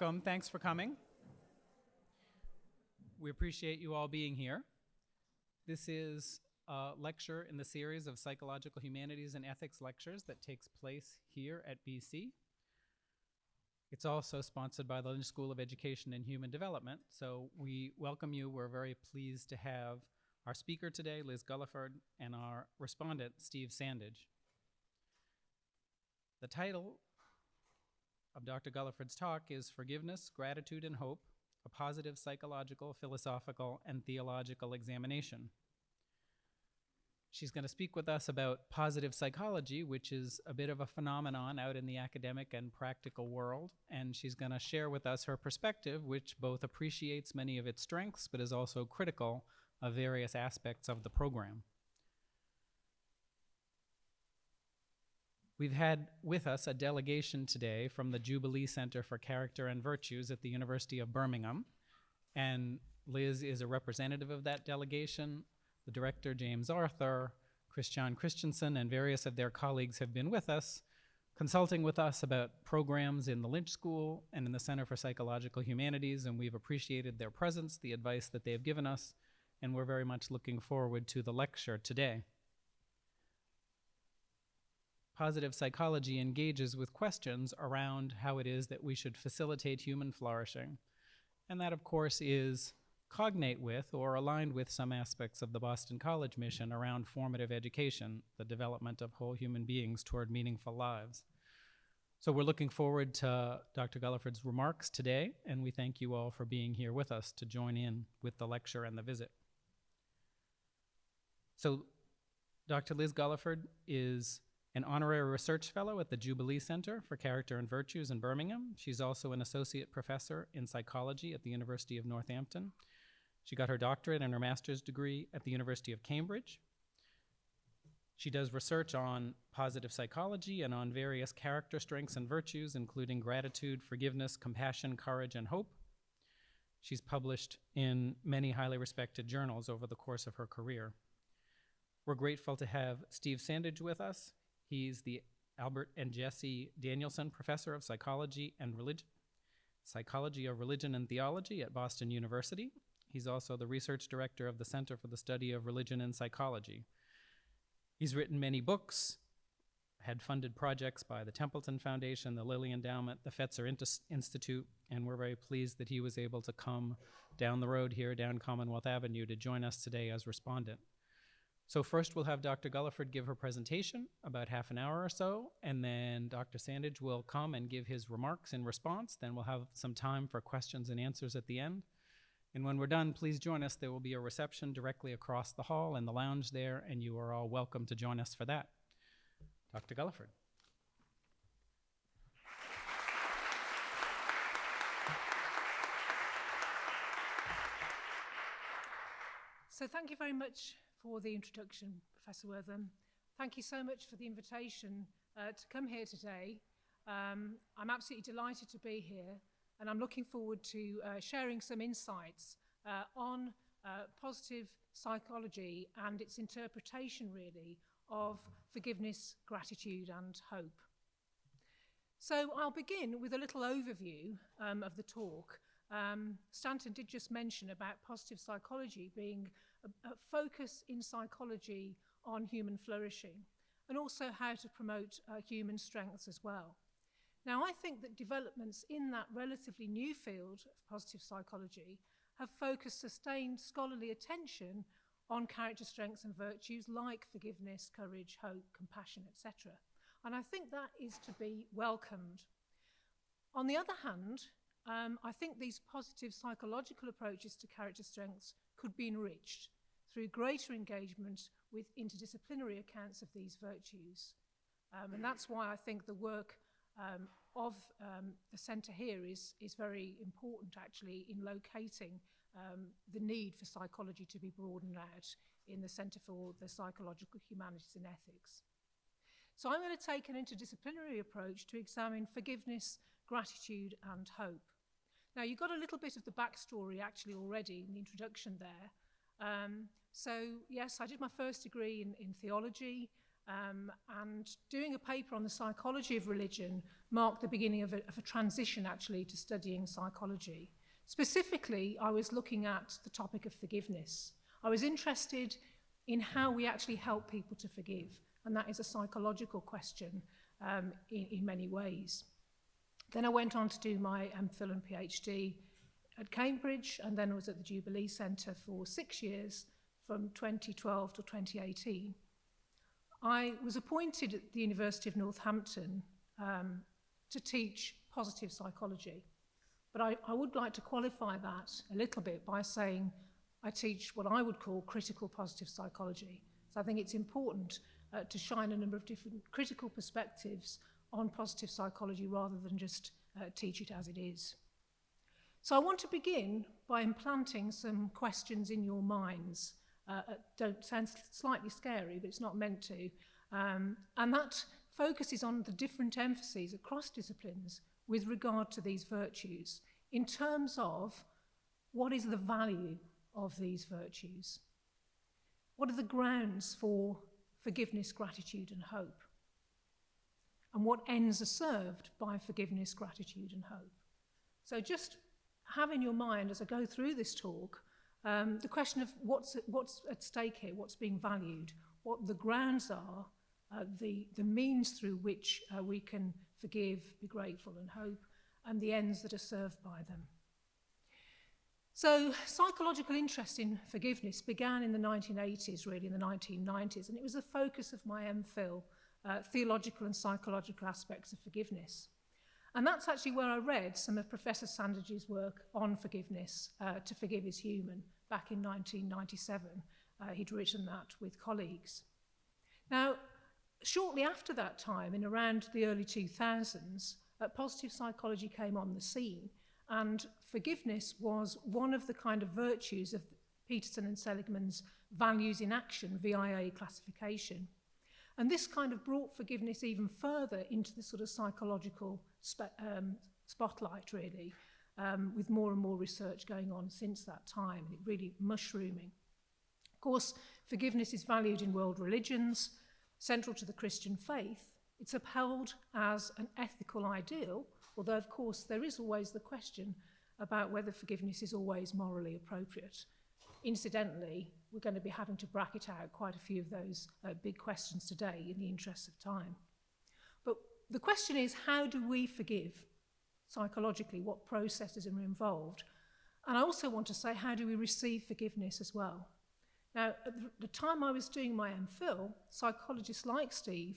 welcome. Thanks for coming. We appreciate you all being here. This is a lecture in the series of Psychological Humanities and Ethics lectures that takes place here at BC. It's also sponsored by the Lynch School of Education and Human Development, so we welcome you. We're very pleased to have our speaker today, Liz Gulliford, and our respondent, Steve Sandage. The title of Dr. Gulliford's talk is Forgiveness, Gratitude, and Hope, a Positive Psychological, Philosophical, and Theological Examination. She's going to speak with us about positive psychology, which is a bit of a phenomenon out in the academic and practical world, and she's going to share with us her perspective, which both appreciates many of its strengths, but is also critical of various aspects of the program. We've had with us a delegation today from the Jubilee Center for Character and Virtues at the University of Birmingham, and Liz is a representative of that delegation. The director, James Arthur, Christian Christensen, and various of their colleagues have been with us, consulting with us about programs in the Lynch School and in the Center for Psychological Humanities, and we've appreciated their presence, the advice that they have given us, and we're very much looking forward to the lecture today. Positive psychology engages with questions around how it is that we should facilitate human flourishing. And that, of course, is cognate with or aligned with some aspects of the Boston College mission around formative education, the development of whole human beings toward meaningful lives. So we're looking forward to Dr. Gulliford's remarks today, and we thank you all for being here with us to join in with the lecture and the visit. So Dr. Liz Gulliford is an honorary research fellow at the Jubilee Center for Character and Virtues in Birmingham. She's also an associate professor in psychology at the University of Northampton. She got her doctorate and her master's degree at the University of Cambridge. She does research on positive psychology and on various character strengths and virtues, including gratitude, forgiveness, compassion, courage, and hope. She's published in many highly respected journals over the course of her career. We're grateful to have Steve Sandage with us. He's the Albert and Jesse Danielson Professor of Psychology and Religion, Psychology of Religion and Theology at Boston University. He's also the research director of the Center for the Study of Religion and Psychology. He's written many books, had funded projects by the Templeton Foundation, the Lilly Endowment, the Fetzer Institute, and we're very pleased that he was able to come down the road here, down Commonwealth Avenue, to join us today as respondent. So first we'll have Dr. Gulliford give her presentation, about half an hour or so, and then Dr. Sandage will come and give his remarks in response. Then we'll have some time for questions and answers at the end. And when we're done, please join us. There will be a reception directly across the hall in the lounge there, and you are all welcome to join us for that. Dr. Gulliford. So thank you very much for the introduction, Professor Wortham. Thank you so much for the invitation to come here today. I'm absolutely delighted to be here, and I'm looking forward to sharing some insights on positive psychology and its interpretation, really, of forgiveness, gratitude, and hope. So I'll begin with a little overview of the talk. Stanton did just mention about positive psychology being a focus in psychology on human flourishing, and also how to promote human strengths as well. Now, I think that developments in that relatively new field of positive psychology have focused sustained scholarly attention on character strengths and virtues like forgiveness, courage, hope, compassion, etc. And I think that is to be welcomed. On the other hand, I think these positive psychological approaches to character strengths could be enriched through greater engagement with interdisciplinary accounts of these virtues. And that's why I think the work of the centre here is very important, actually, in locating the need for psychology to be broadened out in the Centre for the Psychological Humanities and Ethics. So I'm going to take an interdisciplinary approach to examine forgiveness, gratitude, and hope. Now, you got a little bit of the backstory actually already in the introduction there. So yes, I did my first degree in theology. And doing a paper on the psychology of religion marked the beginning of a transition, actually, to studying psychology. Specifically, I was looking at the topic of forgiveness. I was interested in how we actually help people to forgive, and that is a psychological question in many ways. Then I went on to do my MPhil and PhD at Cambridge, and then I was at the Jubilee Centre for 6 years, from 2012 to 2018. I was appointed at the University of Northampton to teach positive psychology. But I would like to qualify that a little bit by saying I teach what I would call critical positive psychology. So I think it's important to shine a number of different critical perspectives on positive psychology rather than just teach it as it is. So I want to begin by implanting some questions in your minds. Don't sound slightly scary, but it's not meant to. And that focuses on the different emphases across disciplines with regard to these virtues in terms of what is the value of these virtues? What are the grounds for forgiveness, gratitude, and hope? And what ends are served by forgiveness, gratitude, and hope? So just have in your mind, as I go through this talk, the question of what's at stake here, what's being valued, what the grounds are, the means through which we can forgive, be grateful, and hope, and the ends that are served by them. So psychological interest in forgiveness began in the 1980s, really in the 1990s, and it was the focus of my MPhil, Theological and Psychological Aspects of Forgiveness. And that's actually where I read some of Professor Sandage's work on forgiveness, To Forgive is Human, back in 1997. He'd written that with colleagues. Now, shortly after that time, in around the early 2000s, positive psychology came on the scene, and forgiveness was one of the kind of virtues of Peterson and Seligman's values in action, VIA classification. And this kind of brought forgiveness even further into the sort of psychological spotlight, really, with more and more research going on since that time, and it really mushrooming. Of course, forgiveness is valued in world religions, central to the Christian faith. It's upheld as an ethical ideal, although, of course, there is always the question about whether forgiveness is always morally appropriate. Incidentally, we're going to be having to bracket out quite a few of those big questions today in the interest of time. But the question is, how do we forgive psychologically? What processes are involved? And I also want to say, how do we receive forgiveness as well? Now, at the time I was doing my MPhil, psychologists like Steve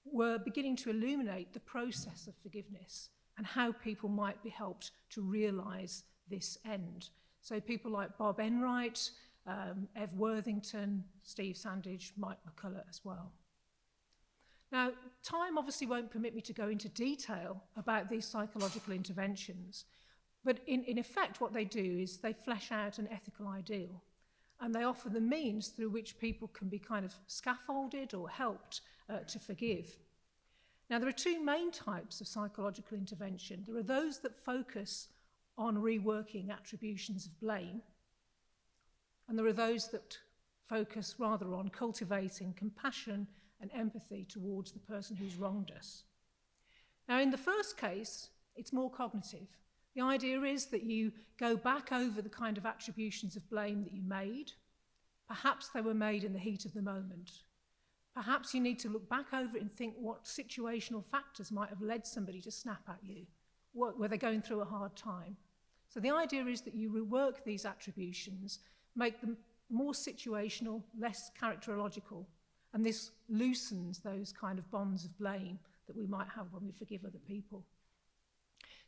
were beginning to illuminate the process of forgiveness and how people might be helped to realise this end. So people like Bob Enright, Ev Worthington, Steve Sandage, Mike McCullough as well. Now, time obviously won't permit me to go into detail about these psychological interventions, but in effect what they do is they flesh out an ethical ideal, and they offer the means through which people can be kind of scaffolded or helped to forgive. Now, there are two main types of psychological intervention. There are those that focus on reworking attributions of blame, and there are those that focus rather on cultivating compassion and empathy towards the person who's wronged us. Now, in the first case, it's more cognitive. The idea is that you go back over the kind of attributions of blame that you made. Perhaps they were made in the heat of the moment. Perhaps you need to look back over it and think what situational factors might have led somebody to snap at you. Were they going through a hard time? So the idea is that you rework these attributions, make them more situational, less characterological, and this loosens those kind of bonds of blame that we might have when we forgive other people.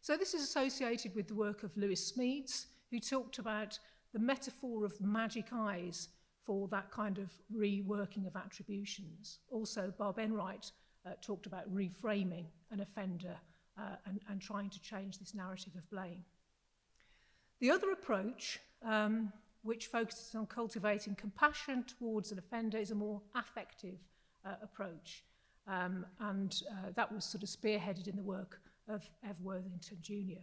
So this is associated with the work of Lewis Smedes, who talked about the metaphor of magic eyes for that kind of reworking of attributions. Also, Bob Enright talked about reframing an offender and trying to change this narrative of blame. The other approach, which focuses on cultivating compassion towards an offender, is a more affective approach. And that was sort of spearheaded in the work of Ev Worthington Jr.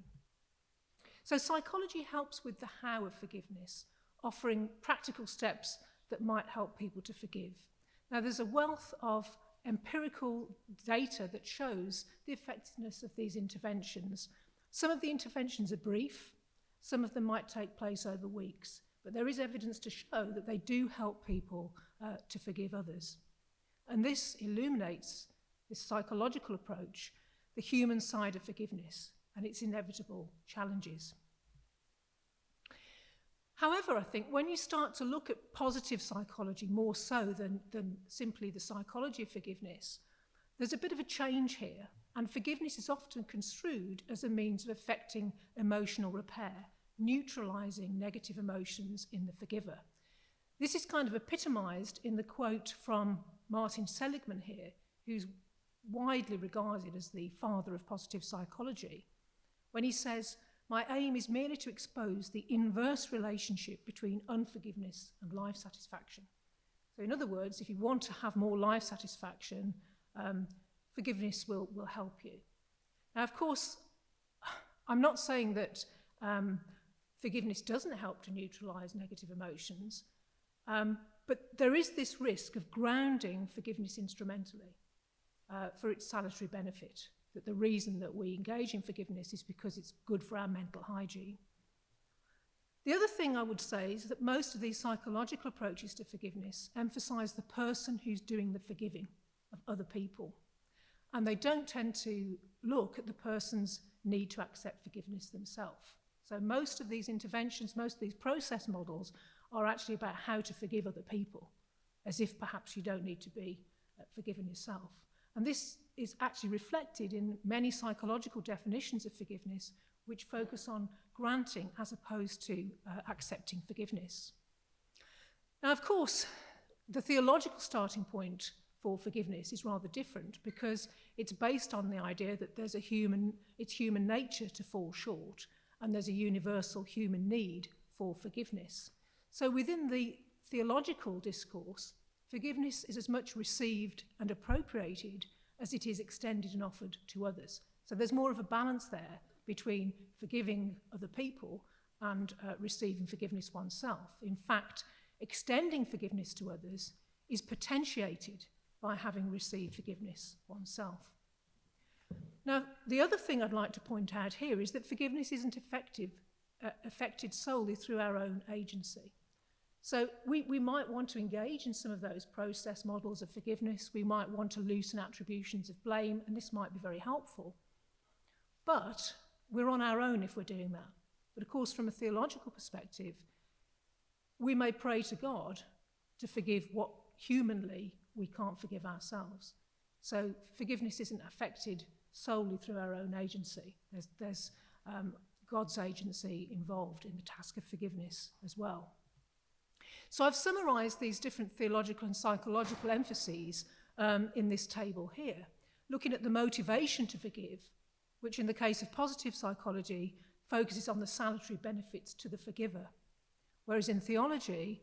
So psychology helps with the how of forgiveness, offering practical steps that might help people to forgive. Now, there's a wealth of empirical data that shows the effectiveness of these interventions. Some of the interventions are brief, some of them might take place over weeks, but there is evidence to show that they do help people to forgive others. And this illuminates this psychological approach, the human side of forgiveness, and its inevitable challenges. However, I think when you start to look at positive psychology more so than simply the psychology of forgiveness, there's a bit of a change here, and forgiveness is often construed as a means of effecting emotional repair, neutralizing negative emotions in the forgiver. This is kind of epitomized in the quote from Martin Seligman here, who's widely regarded as the father of positive psychology, when he says, "My aim is merely to expose the inverse relationship between unforgiveness and life satisfaction." So in other words, if you want to have more life satisfaction, forgiveness will help you. Now, of course, I'm not saying that forgiveness doesn't help to neutralize negative emotions, but there is this risk of grounding forgiveness instrumentally for its salutary benefit, that the reason that we engage in forgiveness is because it's good for our mental hygiene. The other thing I would say is that most of these psychological approaches to forgiveness emphasize the person who's doing the forgiving of other people, and they don't tend to look at the person's need to accept forgiveness themselves. So most of these interventions, most of these process models are actually about how to forgive other people, as if perhaps you don't need to be forgiven yourself. And this is actually reflected in many psychological definitions of forgiveness, which focus on granting as opposed to accepting forgiveness. Now, of course, the theological starting point for forgiveness is rather different, because it's based on the idea that it's human nature to fall short, and there's a universal human need for forgiveness. So within the theological discourse, forgiveness is as much received and appropriated as it is extended and offered to others. So there's more of a balance there between forgiving other people and receiving forgiveness oneself. In fact, extending forgiveness to others is potentiated by having received forgiveness oneself. Now, the other thing I'd like to point out here is that forgiveness isn't affected solely through our own agency. So we might want to engage in some of those process models of forgiveness. We might want to loosen attributions of blame, and this might be very helpful. But we're on our own if we're doing that. But of course, from a theological perspective, we may pray to God to forgive what humanly we can't forgive ourselves. So forgiveness isn't affected solely through our own agency. There's God's agency involved in the task of forgiveness as well. So I've summarized these different theological and psychological emphases in this table here, looking at the motivation to forgive, which in the case of positive psychology focuses on the salutary benefits to the forgiver, whereas in theology,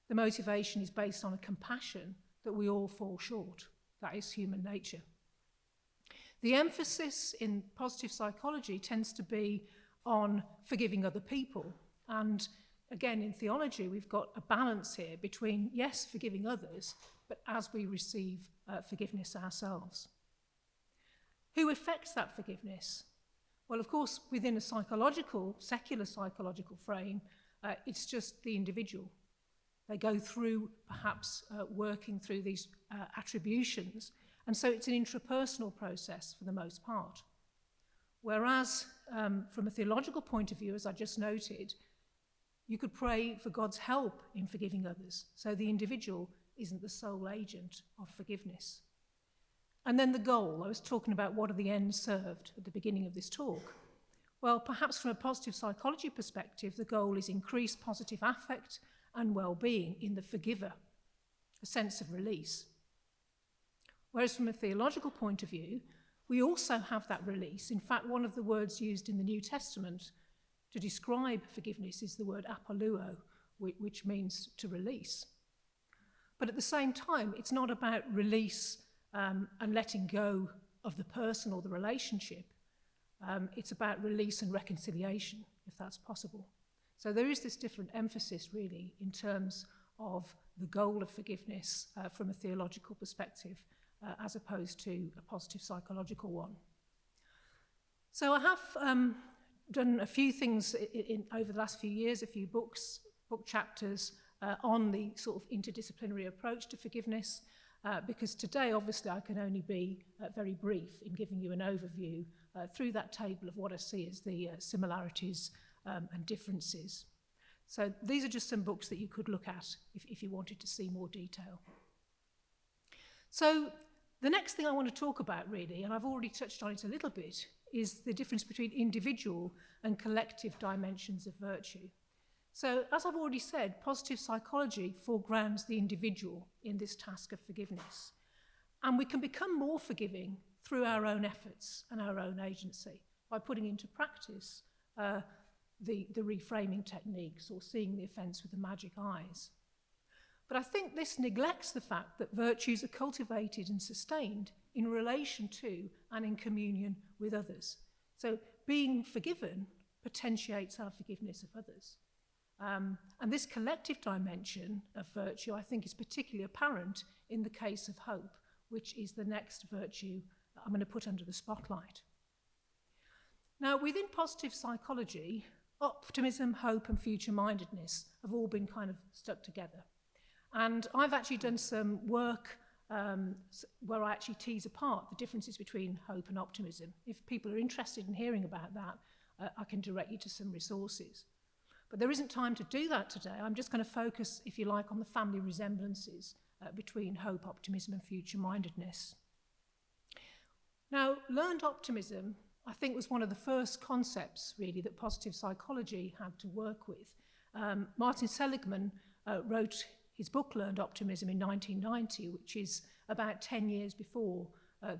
the motivation is based on a compassion that we all fall short. That is human nature. The emphasis in positive psychology tends to be on forgiving other people. And again, in theology, we've got a balance here between, yes, forgiving others, but as we receive forgiveness ourselves. Who affects that forgiveness? Well, of course, within a secular psychological frame, it's just the individual. They go through, perhaps, working through these attributions, and so it's an intrapersonal process for the most part. Whereas, from a theological point of view, as I just noted, you could pray for God's help in forgiving others, so the individual isn't the sole agent of forgiveness. And then the goal. I was talking about what are the ends served at the beginning of this talk. Well, perhaps from a positive psychology perspective, the goal is increased positive affect and well-being in the forgiver, a sense of release. Whereas from a theological point of view, we also have that release. In fact, one of the words used in the New Testament to describe forgiveness is the word apoluo, which means to release. But at the same time, it's not about release and letting go of the person or the relationship. It's about release and reconciliation, if that's possible. So there is this different emphasis, really, in terms of the goal of forgiveness from a theological perspective as opposed to a positive psychological one. So I have done a few things over the last few years, a few book chapters on the sort of interdisciplinary approach to forgiveness, because today, obviously, I can only be very brief in giving you an overview through that table of what I see as the similarities and differences. So these are just some books that you could look at if you wanted to see more detail. So the next thing I want to talk about, really, and I've already touched on it a little bit, is the difference between individual and collective dimensions of virtue. So, as I've already said, positive psychology foregrounds the individual in this task of forgiveness. And we can become more forgiving through our own efforts and our own agency by putting into practice the reframing techniques or seeing the offence with the magic eyes. But I think this neglects the fact that virtues are cultivated and sustained in relation to and in communion with others. So being forgiven potentiates our forgiveness of others. And this collective dimension of virtue, I think, is particularly apparent in the case of hope, which is the next virtue that I'm going to put under the spotlight. Now, within positive psychology, optimism, hope, and future-mindedness have all been kind of stuck together. And I've actually done some work where I actually tease apart the differences between hope and optimism. If people are interested in hearing about that, I can direct you to some resources. But there isn't time to do that today. I'm just going to focus, if you like, on the family resemblances between hope, optimism, and future-mindedness. Now, learned optimism, I think, was one of the first concepts, really, that positive psychology had to work with. Martin Seligman wrote his book, Learned Optimism, in 1990, which is about 10 years before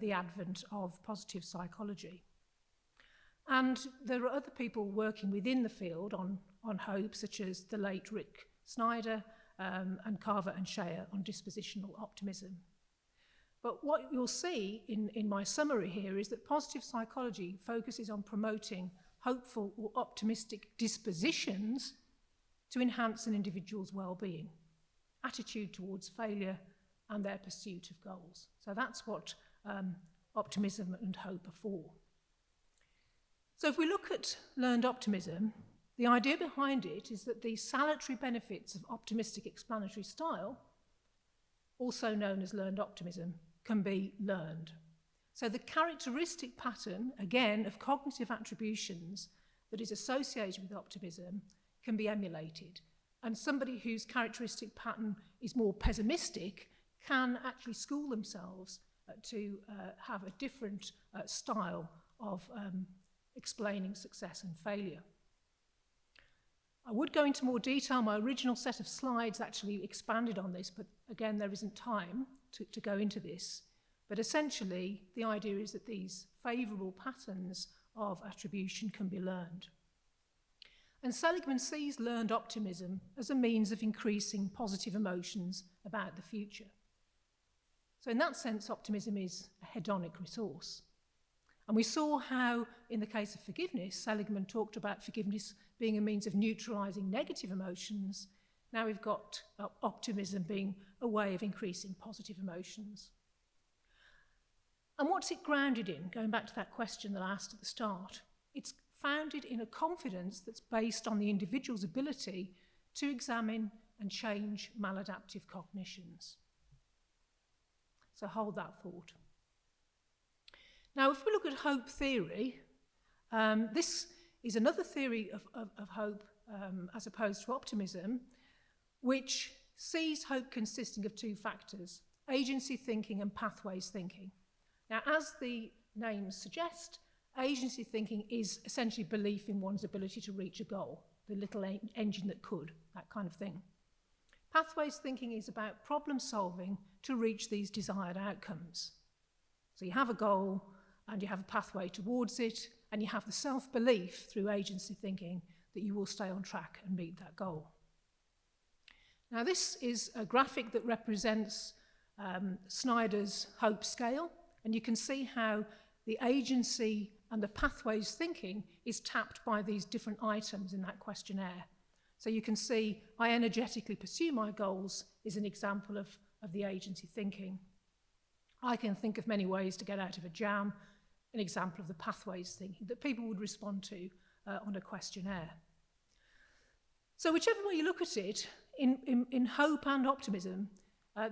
the advent of positive psychology. And there are other people working within the field on hope, such as the late Rick Snyder and Carver and Shea on dispositional optimism. But what you'll see in my summary here is that positive psychology focuses on promoting hopeful or optimistic dispositions to enhance an individual's well-being, attitude towards failure, and their pursuit of goals. So that's what optimism and hope are for. So if we look at learned optimism, the idea behind it is that the salutary benefits of optimistic explanatory style, also known as learned optimism, can be learned. So the characteristic pattern, again, of cognitive attributions that is associated with optimism can be emulated. And somebody whose characteristic pattern is more pessimistic can actually school themselves to have a different style of explaining success and failure. I would go into more detail. My original set of slides actually expanded on this, but again, there isn't time to go into this. But essentially, the idea is that these favourable patterns of attribution can be learned. And Seligman sees learned optimism as a means of increasing positive emotions about the future. So in that sense, optimism is a hedonic resource. And we saw how, in the case of forgiveness, Seligman talked about forgiveness being a means of neutralising negative emotions. Now we've got optimism being a way of increasing positive emotions. And what's it grounded in? Going back to that question that I asked at the start. It's founded in a confidence that's based on the individual's ability to examine and change maladaptive cognitions. So hold that thought. Now, if we look at hope theory, this is another theory of hope as opposed to optimism, which sees hope consisting of two factors, agency thinking and pathways thinking. Now, as the names suggest, agency thinking is essentially belief in one's ability to reach a goal, the little engine that could, that kind of thing. Pathways thinking is about problem solving to reach these desired outcomes. So you have a goal, and you have a pathway towards it, and you have the self-belief through agency thinking that you will stay on track and meet that goal. Now, this is a graphic that represents Snyder's hope scale, and you can see how the agency and the pathways thinking is tapped by these different items in that questionnaire. So you can see I energetically pursue my goals is an example of the agency thinking. I can think of many ways to get out of a jam, an example of the pathways thinking that people would respond to on a questionnaire. So whichever way you look at it, in hope and optimism,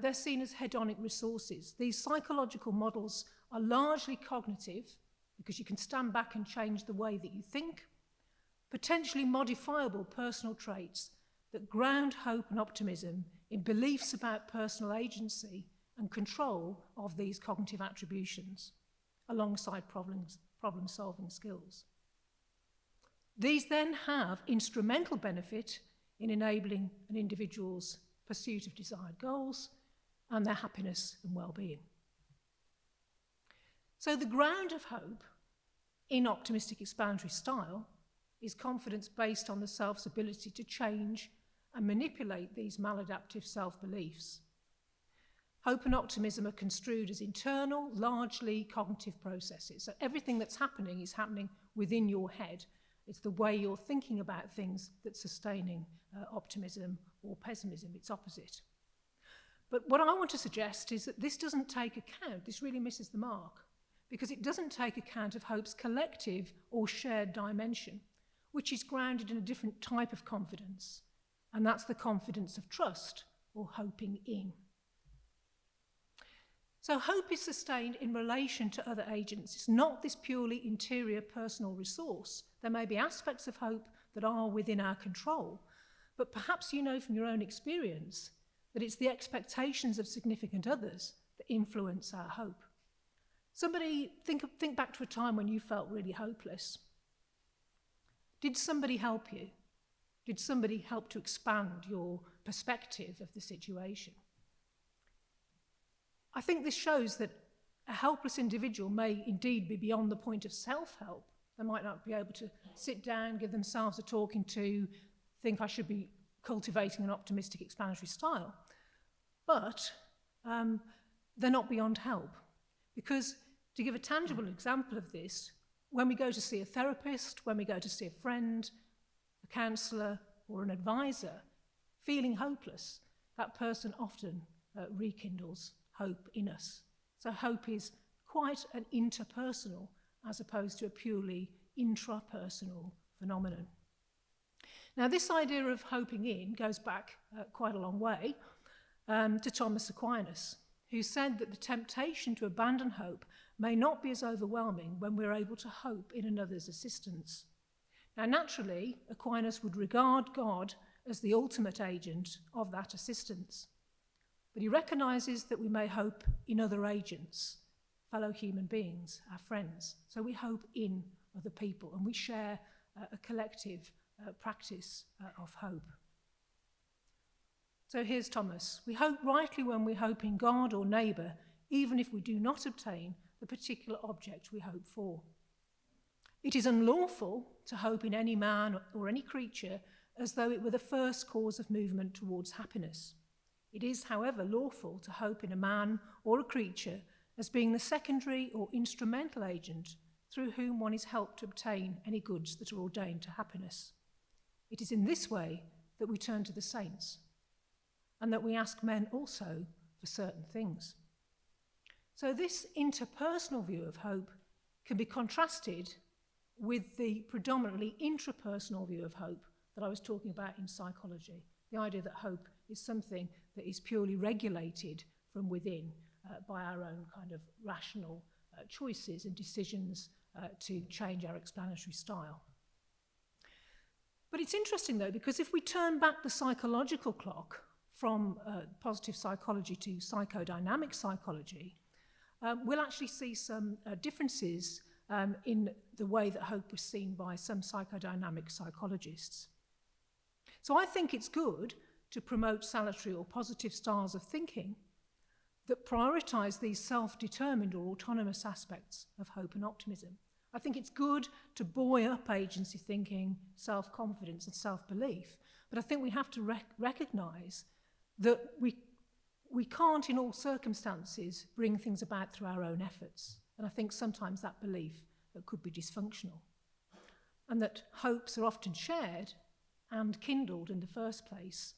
they're seen as hedonic resources. These psychological models are largely cognitive, because you can stand back and change the way that you think, potentially modifiable personal traits that ground hope and optimism in beliefs about personal agency and control of these cognitive attributions, alongside problem-solving skills. These then have instrumental benefit in enabling an individual's pursuit of desired goals and their happiness and well-being. So the ground of hope in optimistic explanatory style is confidence based on the self's ability to change and manipulate these maladaptive self-beliefs. Hope and optimism are construed as internal, largely cognitive processes. So everything that's happening is happening within your head. It's the way you're thinking about things that's sustaining optimism or pessimism, its opposite. But what I want to suggest is that this doesn't take account, this really misses the mark, because it doesn't take account of hope's collective or shared dimension, which is grounded in a different type of confidence, and that's the confidence of trust or hoping in. So hope is sustained in relation to other agents. It's not this purely interior personal resource. There may be aspects of hope that are within our control, but perhaps you know from your own experience that it's the expectations of significant others that influence our hope. Somebody, think back to a time when you felt really hopeless. Did somebody help you? Did somebody help to expand your perspective of the situation? I think this shows that a helpless individual may indeed be beyond the point of self-help. They might not be able to sit down, give themselves a talking to, think I should be cultivating an optimistic explanatory style. But they're not beyond help. Because to give a tangible example of this, when we go to see a therapist, when we go to see a friend, a counsellor, or an advisor, feeling hopeless, that person often rekindles hope in us. So hope is quite an interpersonal as opposed to a purely intrapersonal phenomenon. Now, this idea of hoping in goes back quite a long way to Thomas Aquinas, who said that the temptation to abandon hope may not be as overwhelming when we're able to hope in another's assistance. Now, naturally, Aquinas would regard God as the ultimate agent of that assistance. But he recognises that we may hope in other agents, fellow human beings, our friends. So we hope in other people, and we share a collective practice of hope. So here's Thomas. We hope rightly when we hope in God or neighbour, even if we do not obtain the particular object we hope for. It is unlawful to hope in any man or any creature as though it were the first cause of movement towards happiness. It is, however, lawful to hope in a man or a creature as being the secondary or instrumental agent through whom one is helped to obtain any goods that are ordained to happiness. It is in this way that we turn to the saints, and that we ask men also for certain things. So this interpersonal view of hope can be contrasted with the predominantly intrapersonal view of hope that I was talking about in psychology, the idea that hope is something that is purely regulated from within by our own kind of rational choices and decisions to change our explanatory style. But it's interesting, though, because if we turn back the psychological clock from positive psychology to psychodynamic psychology, we'll actually see some differences in the way that hope was seen by some psychodynamic psychologists. So I think it's good to promote salutary or positive styles of thinking that prioritise these self-determined or autonomous aspects of hope and optimism. I think it's good to buoy up agency thinking, self-confidence and self-belief, but I think we have to recognise that we can't in all circumstances bring things about through our own efforts. And I think sometimes that belief could be dysfunctional. And that hopes are often shared and kindled in the first place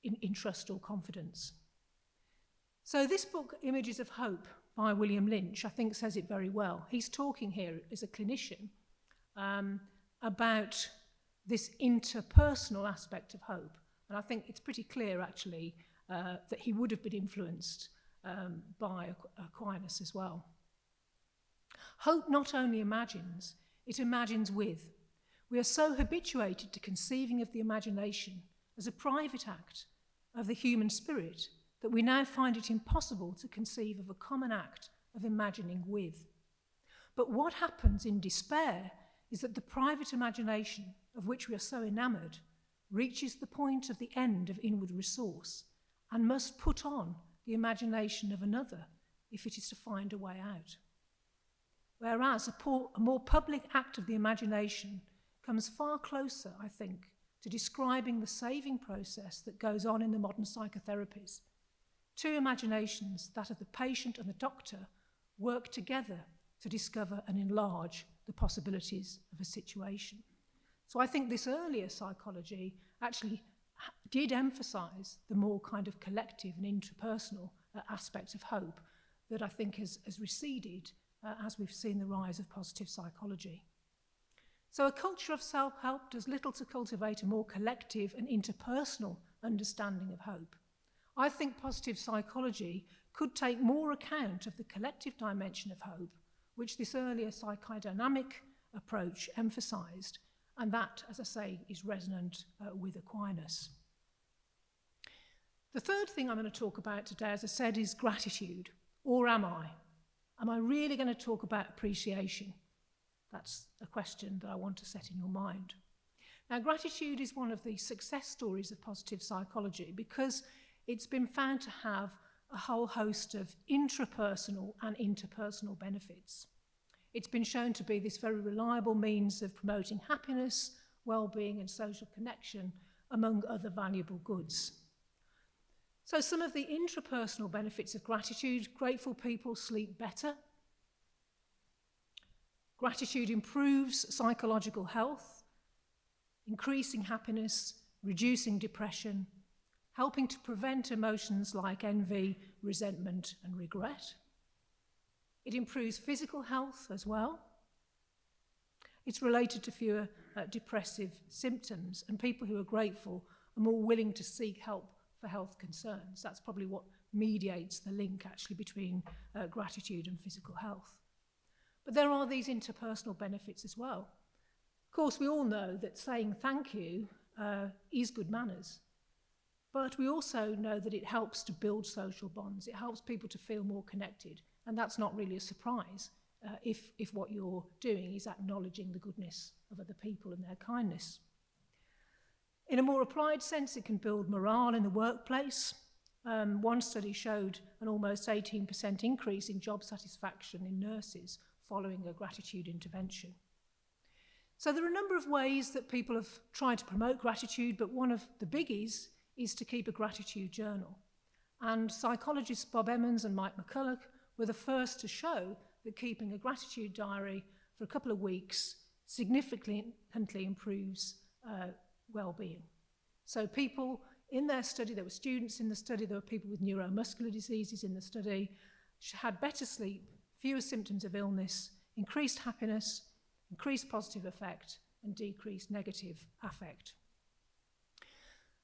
in trust or confidence. So this book, Images of Hope, by William Lynch, I think says it very well. He's talking here as a clinician about this interpersonal aspect of hope. And I think it's pretty clear, actually, that he would have been influenced by Aquinas as well. Hope not only imagines, it imagines with. We are so habituated to conceiving of the imagination as a private act of the human spirit that we now find it impossible to conceive of a common act of imagining with. But what happens in despair is that the private imagination of which we are so enamoured reaches the point of the end of inward resource and must put on the imagination of another if it is to find a way out. Whereas a more public act of the imagination comes far closer, I think, to describing the saving process that goes on in the modern psychotherapies. Two imaginations, that of the patient and the doctor, work together to discover and enlarge the possibilities of a situation. So I think this earlier psychology actually did emphasize the more kind of collective and interpersonal aspect of hope that I think has receded as we've seen the rise of positive psychology. So a culture of self-help does little to cultivate a more collective and interpersonal understanding of hope. I think positive psychology could take more account of the collective dimension of hope, which this earlier psychodynamic approach emphasized, and that, as I say, is resonant with Aquinas. The third thing I'm going to talk about today, as I said, is gratitude. Or am I? Am I really going to talk about appreciation? That's a question that I want to set in your mind. Now, gratitude is one of the success stories of positive psychology because it's been found to have a whole host of intrapersonal and interpersonal benefits. It's been shown to be this very reliable means of promoting happiness, well-being, and social connection, among other valuable goods. So some of the intrapersonal benefits of gratitude: grateful people sleep better. Gratitude improves psychological health, increasing happiness, reducing depression, helping to prevent emotions like envy, resentment, and regret. It improves physical health as well. It's related to fewer depressive symptoms, and people who are grateful are more willing to seek help for health concerns. That's probably what mediates the link actually between gratitude and physical health. But there are these interpersonal benefits as well. Of course, we all know that saying thank you is good manners, but we also know that it helps to build social bonds. It helps people to feel more connected, and that's not really a surprise if what you're doing is acknowledging the goodness of other people and their kindness. In a more applied sense, it can build morale in the workplace. One study showed an almost 18% increase in job satisfaction in nurses following a gratitude intervention. So there are a number of ways that people have tried to promote gratitude, but one of the biggies is to keep a gratitude journal. And psychologists Bob Emmons and Mike McCulloch were the first to show that keeping a gratitude diary for a couple of weeks significantly improves well-being. So people in their study, there were students in the study, there were people with neuromuscular diseases in the study, had better sleep, fewer symptoms of illness, increased happiness, increased positive affect, and decreased negative affect.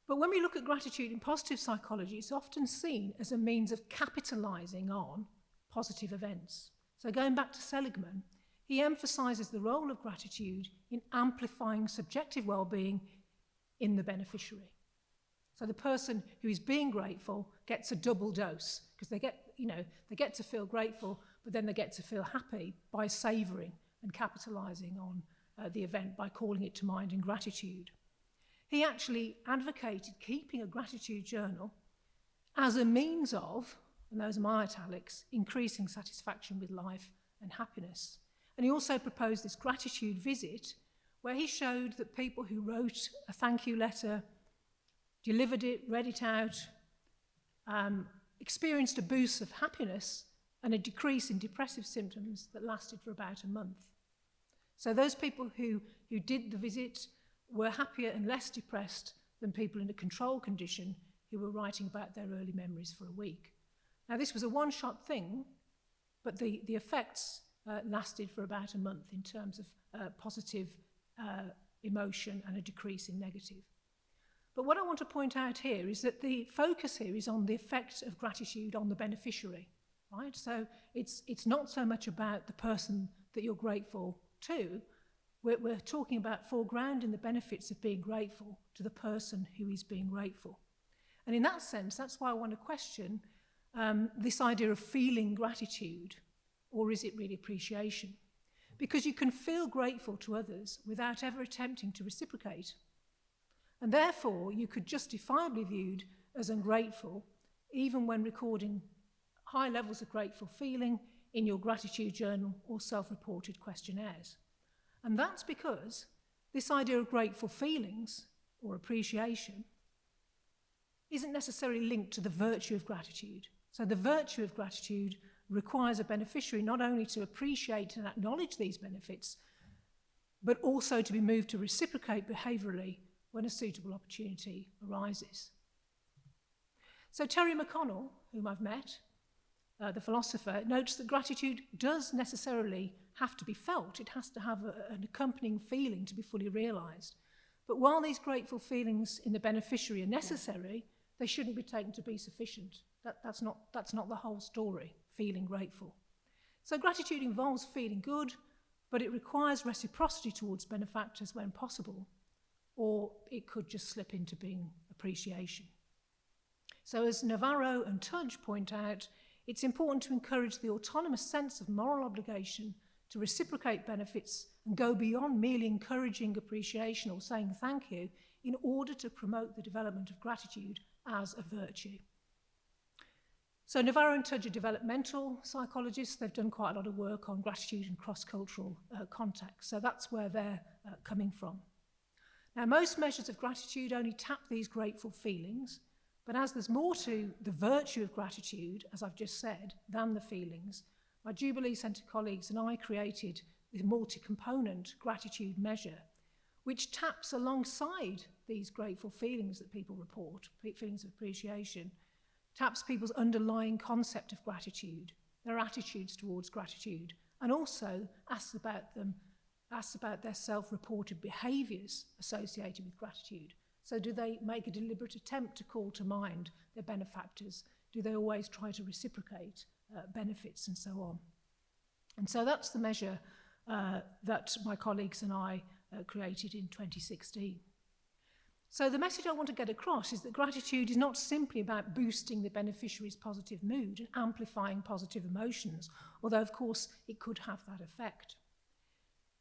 But when we look at gratitude in positive psychology, it's often seen as a means of capitalizing on positive events. So going back to Seligman, he emphasizes the role of gratitude in amplifying subjective well-being in the beneficiary. So the person who is being grateful gets a double dose because they get to feel grateful, but then they get to feel happy by savouring and capitalising on the event by calling it to mind in gratitude. He actually advocated keeping a gratitude journal as a means of, and those are my italics, increasing satisfaction with life and happiness. And he also proposed this gratitude visit where he showed that people who wrote a thank you letter, delivered it, read it out, experienced a boost of happiness and a decrease in depressive symptoms that lasted for about a month. So those people who did the visit were happier and less depressed than people in a control condition who were writing about their early memories for a week. Now, this was a one-shot thing, but the effects lasted for about a month in terms of positive emotion and a decrease in negative. But what I want to point out here is that the focus here is on the effect of gratitude on the beneficiary, right? So it's not so much about the person that you're grateful to. We're talking about foregrounding the benefits of being grateful to the person who is being grateful. And in that sense, that's why I want to question this idea of feeling gratitude, or is it really appreciation? Because you can feel grateful to others without ever attempting to reciprocate. And therefore, you could justifiably be viewed as ungrateful, even when recording high levels of grateful feeling in your gratitude journal or self-reported questionnaires. And that's because this idea of grateful feelings or appreciation isn't necessarily linked to the virtue of gratitude. So the virtue of gratitude requires a beneficiary not only to appreciate and acknowledge these benefits, but also to be moved to reciprocate behaviourally when a suitable opportunity arises. So Terry McConnell, whom I've met, the philosopher, notes that gratitude does necessarily have to be felt. It has to have an accompanying feeling to be fully realised. But while these grateful feelings in the beneficiary are necessary, they shouldn't be taken to be sufficient. That's not the whole story, feeling grateful. So gratitude involves feeling good, but it requires reciprocity towards benefactors when possible, or it could just slip into being appreciation. So as Navarro and Tudge point out, it's important to encourage the autonomous sense of moral obligation to reciprocate benefits and go beyond merely encouraging appreciation or saying thank you in order to promote the development of gratitude as a virtue. So Navarro and Tudge are developmental psychologists. They've done quite a lot of work on gratitude and cross-cultural context. So that's where they're coming from. Now, most measures of gratitude only tap these grateful feelings, but as there's more to the virtue of gratitude, as I've just said, than the feelings, my Jubilee Centre colleagues and I created this multi-component gratitude measure, which taps alongside these grateful feelings that people report, feelings of appreciation, taps people's underlying concept of gratitude, their attitudes towards gratitude, and also asks about their self-reported behaviours associated with gratitude. So do they make a deliberate attempt to call to mind their benefactors? Do they always try to reciprocate benefits and so on? And so that's the measure that my colleagues and I created in 2016. So the message I want to get across is that gratitude is not simply about boosting the beneficiary's positive mood and amplifying positive emotions, although of course it could have that effect.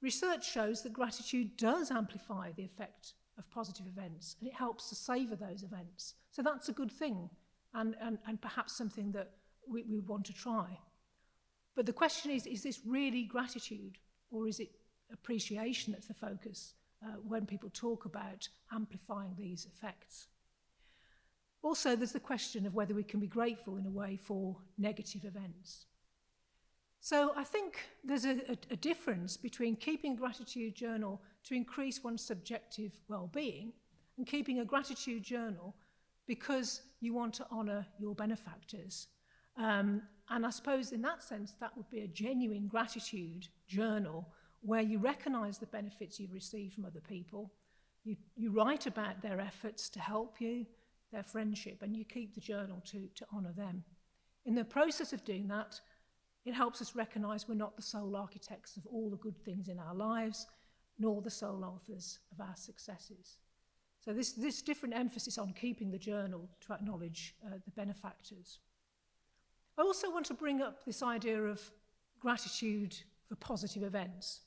Research shows that gratitude does amplify the effect of positive events, and it helps to savour those events. So that's a good thing, and perhaps something that we want to try. But the question is this really gratitude, or is it appreciation that's the focus when people talk about amplifying these effects? Also, there's the question of whether we can be grateful in a way for negative events. So I think there's a difference between keeping a gratitude journal to increase one's subjective well-being and keeping a gratitude journal because you want to honour your benefactors. And I suppose in that sense, that would be a genuine gratitude journal where you recognise the benefits you've received from other people, you write about their efforts to help you, their friendship, and you keep the journal to honour them. In the process of doing that, it helps us recognise we're not the sole architects of all the good things in our lives, nor the sole authors of our successes. So this different emphasis on keeping the journal to acknowledge the benefactors. I also want to bring up this idea of gratitude for positive events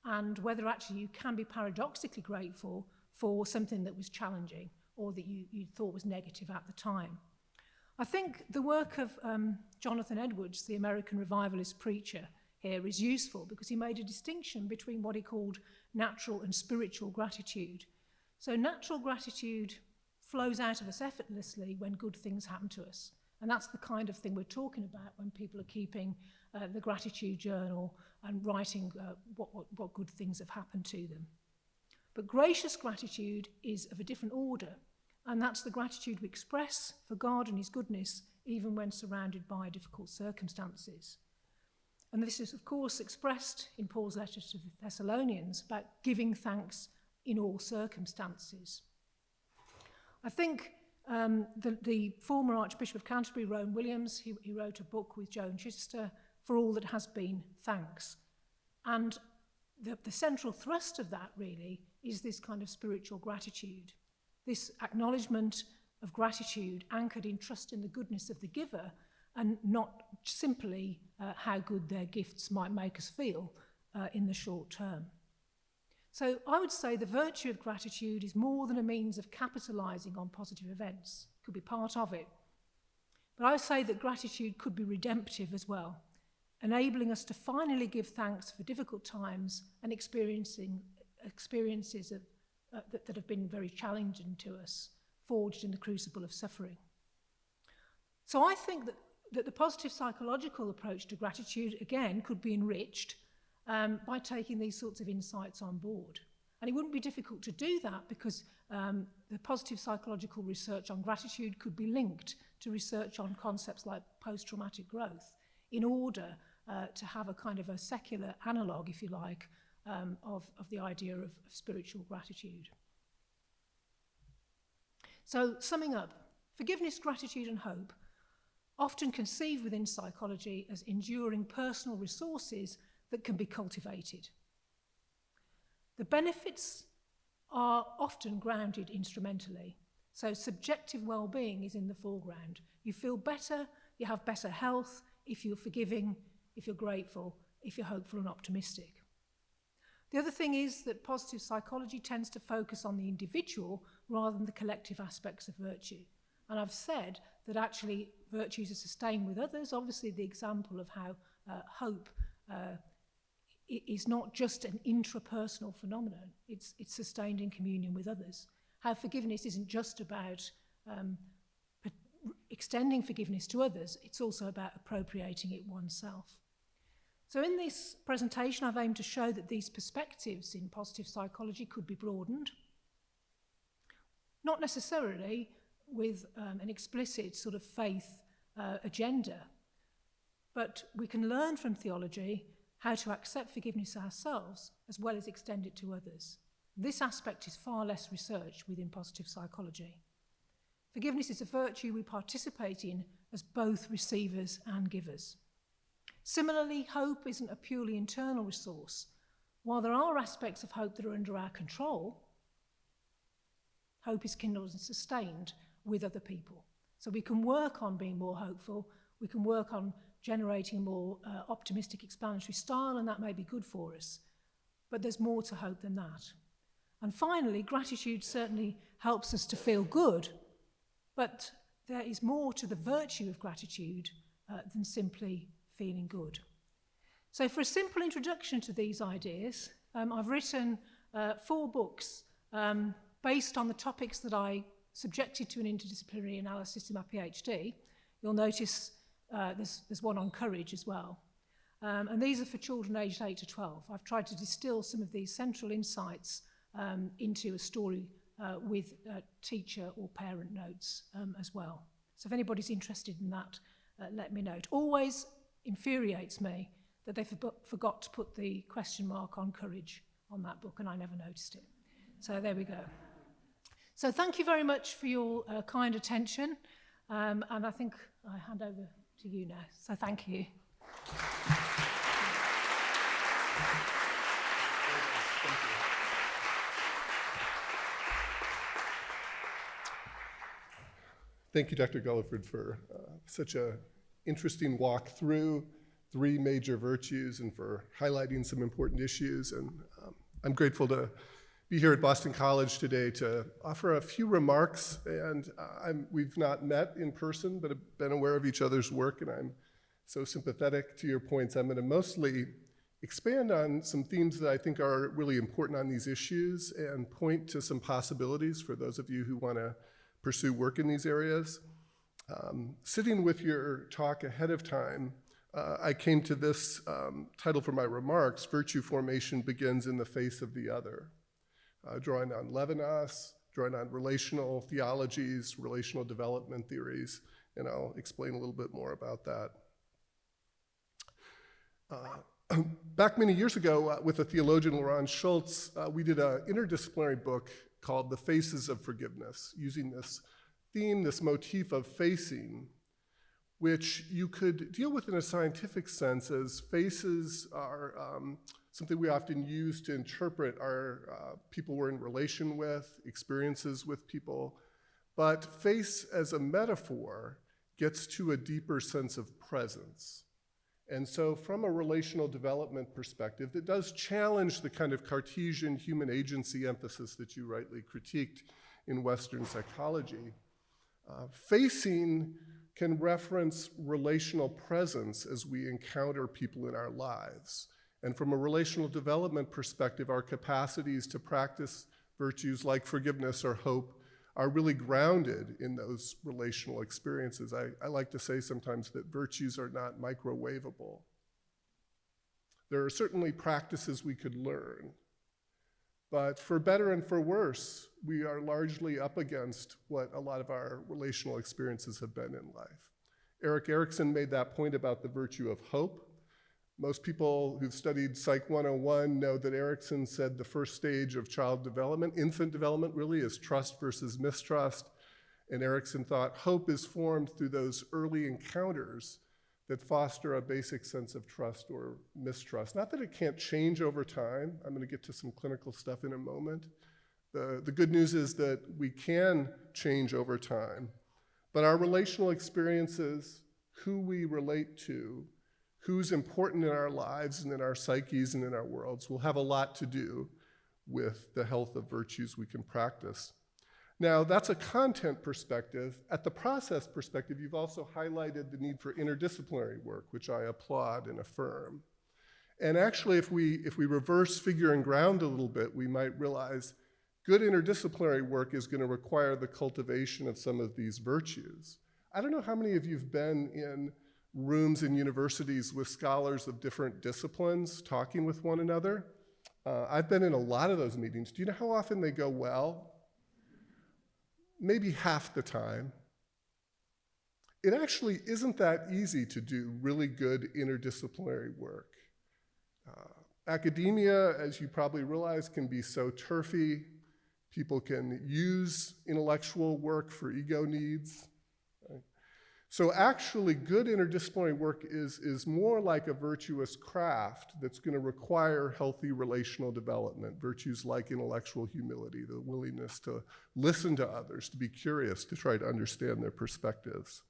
and whether actually you can be paradoxically grateful for something that was challenging or that you thought was negative at the time. I think the work of Jonathan Edwards, the American revivalist preacher here, is useful because he made a distinction between what he called natural and spiritual gratitude. So natural gratitude flows out of us effortlessly when good things happen to us. And that's the kind of thing we're talking about when people are keeping the gratitude journal and writing what good things have happened to them. But gracious gratitude is of a different order, and that's the gratitude we express for God and his goodness even when surrounded by difficult circumstances. And this is, of course, expressed in Paul's letter to the Thessalonians about giving thanks in all circumstances. I think the former Archbishop of Canterbury, Rowan Williams, he wrote a book with Joan Chichester, For All That Has Been, Thanks. And the central thrust of that, really, is this kind of spiritual gratitude, this acknowledgement of gratitude anchored in trust in the goodness of the giver and not simply how good their gifts might make us feel in the short term. So I would say the virtue of gratitude is more than a means of capitalising on positive events. It could be part of it. But I would say that gratitude could be redemptive as well, enabling us to finally give thanks for difficult times and experiences that have been very challenging to us, forged in the crucible of suffering. So I think that the positive psychological approach to gratitude, again, could be enriched by taking these sorts of insights on board. And it wouldn't be difficult to do that because the positive psychological research on gratitude could be linked to research on concepts like post-traumatic growth in order to have a kind of a secular analogue, if you like, of the idea of spiritual gratitude. So, summing up, forgiveness, gratitude and hope, often conceived within psychology as enduring personal resources that can be cultivated. The benefits are often grounded instrumentally. So subjective well-being is in the foreground. You feel better, you have better health if you're forgiving, if you're grateful, if you're hopeful and optimistic. The other thing is that positive psychology tends to focus on the individual rather than the collective aspects of virtue. And I've said that actually virtues are sustained with others. Obviously, the example of how hope is not just an intrapersonal phenomenon, it's sustained in communion with others. How forgiveness isn't just about extending forgiveness to others, it's also about appropriating it oneself. So in this presentation, I've aimed to show that these perspectives in positive psychology could be broadened, not necessarily with an explicit sort of faith agenda, but we can learn from theology how to accept forgiveness ourselves as well as extend it to others. This aspect is far less researched within positive psychology. Forgiveness is a virtue we participate in as both receivers and givers. Similarly, hope isn't a purely internal resource. While there are aspects of hope that are under our control, hope is kindled and sustained with other people. So we can work on being more hopeful, we can work on generating a more optimistic explanatory style, and that may be good for us. But there's more to hope than that. And finally, gratitude certainly helps us to feel good, but there is more to the virtue of gratitude than simply feeling good. So for a simple introduction to these ideas, I've written 4 books based on the topics that I subjected to an interdisciplinary analysis in my PhD. You'll notice there's one on courage as well. And these are for children aged 8 to 12. I've tried to distill some of these central insights into a story with teacher or parent notes as well. So if anybody's interested in that, let me know. It always infuriates me that they forgot to put the question mark on courage on that book, and I never noticed it. So there we go. So thank you very much for your kind attention, and I think I hand over to you now. So thank you. Thank you, Dr. Gulliford, for such an interesting walk through 3 major virtues and for highlighting some important issues. And I'm grateful to be here at Boston College today to offer a few remarks. And we've not met in person, but have been aware of each other's work, and I'm so sympathetic to your points. I'm going to mostly expand on some themes that I think are really important on these issues and point to some possibilities for those of you who want to pursue work in these areas. Sitting with your talk ahead of time, I came to this title for my remarks: Virtue Formation Begins in the Face of the Other, drawing on Levinas, drawing on relational theologies, relational development theories, and I'll explain a little bit more about that. Back many years ago, with the theologian Laurent Schultz, we did an interdisciplinary book called The Faces of Forgiveness, using this theme, this motif of facing, which you could deal with in a scientific sense, as faces are something we often use to interpret our people we're in relation with, experiences with people. But face as a metaphor gets to a deeper sense of presence. And so from a relational development perspective, it does challenge the kind of Cartesian human agency emphasis that you rightly critiqued in Western psychology. Facing can reference relational presence as we encounter people in our lives. And from a relational development perspective, our capacities to practice virtues like forgiveness or hope are really grounded in those relational experiences. I like to say sometimes that virtues are not microwavable. There are certainly practices we could learn, but for better and for worse, we are largely up against what a lot of our relational experiences have been in life. Erik Erikson made that point about the virtue of hope. Most people who've studied Psych 101 know that Erikson said the first stage of child development, infant development really, is trust versus mistrust. And Erikson thought hope is formed through those early encounters that foster a basic sense of trust or mistrust. Not that it can't change over time. I'm going to get to some clinical stuff in a moment. The good news is that we can change over time. But our relational experiences, who we relate to, who's important in our lives and in our psyches and in our worlds, will have a lot to do with the health of virtues we can practice. Now, that's a content perspective. At the process perspective, you've also highlighted the need for interdisciplinary work, which I applaud and affirm. And actually, if we reverse figure and ground a little bit, we might realize good interdisciplinary work is going to require the cultivation of some of these virtues. I don't know how many of you have been in rooms in universities with scholars of different disciplines talking with one another. I've been in a lot of those meetings. Do you know how often they go well? Maybe half the time. It actually isn't that easy to do really good interdisciplinary work. Academia, as you probably realize, can be so turfy. People can use intellectual work for ego needs. So actually, good interdisciplinary work is more like a virtuous craft that's going to require healthy relational development, virtues like intellectual humility, the willingness to listen to others, to be curious, to try to understand their perspectives.